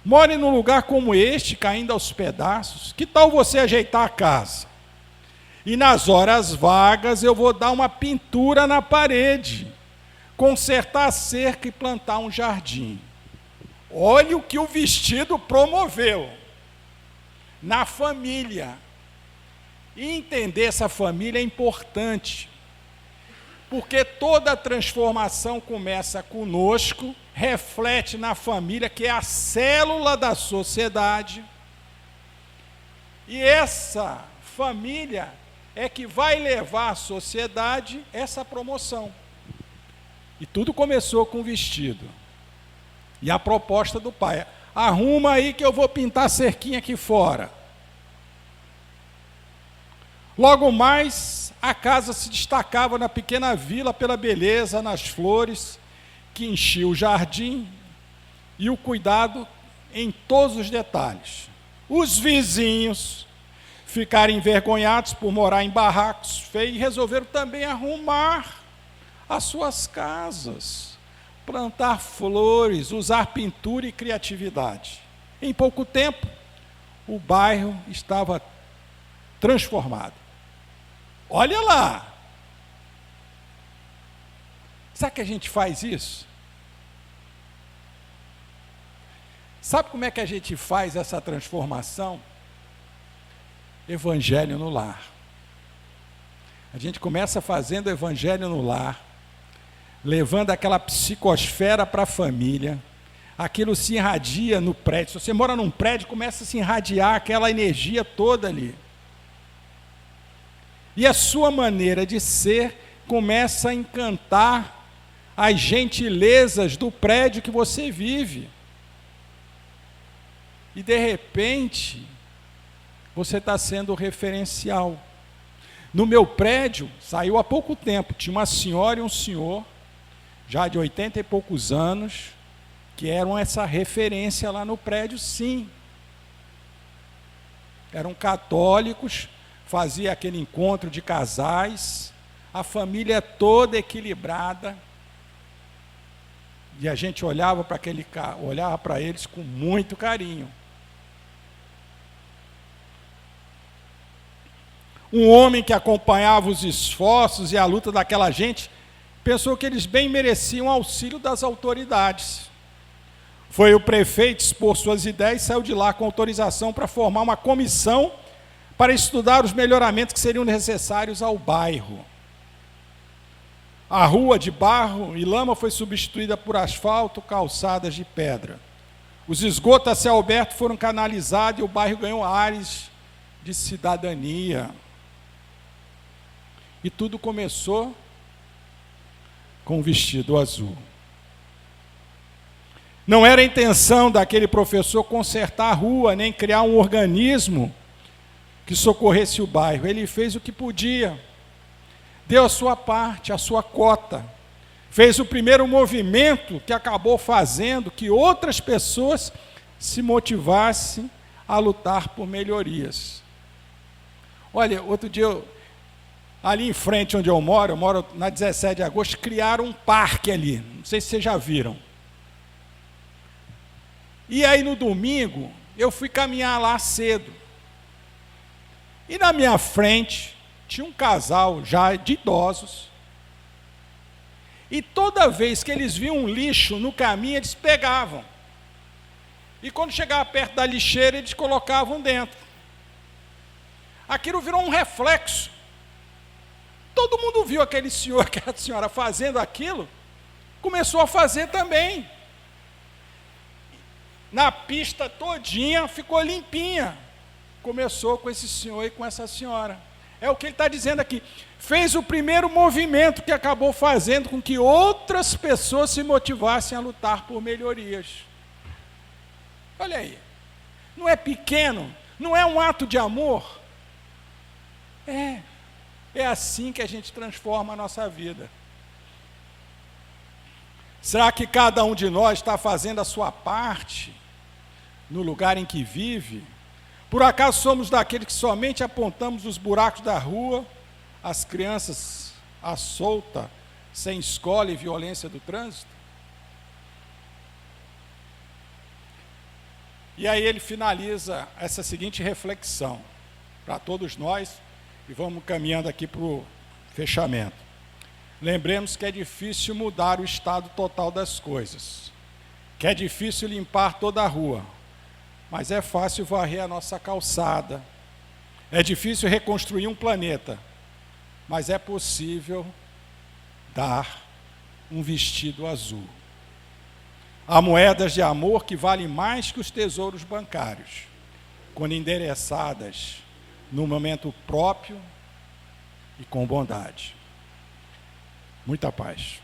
more num lugar como este, caindo aos pedaços? Que tal você ajeitar a casa? E nas horas vagas eu vou dar uma pintura na parede, consertar a cerca e plantar um jardim. Olha o que o vestido promoveu na família. E entender essa família é importante, porque toda transformação começa conosco, reflete na família, que é a célula da sociedade, e essa família é que vai levar à sociedade essa promoção. E tudo começou com o vestido. E a proposta do pai: arruma aí que eu vou pintar a cerquinha aqui fora. Logo mais, a casa se destacava na pequena vila pela beleza, nas flores, que enchia o jardim, e o cuidado em todos os detalhes. Os vizinhos ficaram envergonhados por morar em barracos feios e resolveram também arrumar as suas casas, plantar flores, usar pintura e criatividade. Em pouco tempo, o bairro estava transformado. Olha lá! Sabe que a gente faz isso? Sabe como é que a gente faz essa transformação? Evangelho no lar. A gente começa fazendo evangelho no lar, levando aquela psicosfera para a família, aquilo se irradia no prédio. Se você mora num prédio, começa a se irradiar aquela energia toda ali. E a sua maneira de ser começa a encantar as gentilezas do prédio que você vive. E de repente, você está sendo referencial. No meu prédio, saiu há pouco tempo, tinha uma senhora e um senhor, já de 80 e poucos anos, que eram essa referência lá no prédio, sim. Eram católicos, fazia aquele encontro de casais, a família toda equilibrada, e a gente olhava para eles com muito carinho. Um homem que acompanhava os esforços e a luta daquela gente, pensou que eles bem mereciam auxílio das autoridades. Foi o prefeito expor suas ideias e saiu de lá com autorização para formar uma comissão para estudar os melhoramentos que seriam necessários ao bairro. A rua de barro e lama foi substituída por asfalto, calçadas de pedra. Os esgotos a céu aberto foram canalizados e o bairro ganhou ares de cidadania. E tudo começou com um vestido azul. Não era a intenção daquele professor consertar a rua, nem criar um organismo que socorresse o bairro. Ele fez o que podia, deu a sua parte, a sua cota, fez o primeiro movimento que acabou fazendo que outras pessoas se motivassem a lutar por melhorias. Olha, outro dia, ali em frente onde eu moro na 17 de agosto, criaram um parque ali, não sei se vocês já viram. E aí no domingo, eu fui caminhar lá cedo. E na minha frente, tinha um casal já de idosos. E toda vez que eles viam um lixo no caminho, eles pegavam. E quando chegava perto da lixeira, eles colocavam dentro. Aquilo virou um reflexo. Todo mundo viu aquele senhor, aquela senhora fazendo aquilo, começou a fazer também. Na pista todinha ficou limpinha. Começou com esse senhor e com essa senhora. É o que ele está dizendo aqui. Fez o primeiro movimento que acabou fazendo com que outras pessoas se motivassem a lutar por melhorias. Olha aí. Não é pequeno? Não é um ato de amor? É assim que a gente transforma a nossa vida. Será que cada um de nós está fazendo a sua parte no lugar em que vive? Por acaso somos daqueles que somente apontamos os buracos da rua, as crianças à solta, sem escola e violência do trânsito? E aí ele finaliza essa seguinte reflexão para todos nós, e vamos caminhando aqui para o fechamento. Lembremos que é difícil mudar o estado total das coisas, que é difícil limpar toda a rua, mas é fácil varrer a nossa calçada. É difícil reconstruir um planeta, mas é possível dar um vestido azul. Há moedas de amor que valem mais que os tesouros bancários, quando endereçadas no momento próprio e com bondade. Muita paz.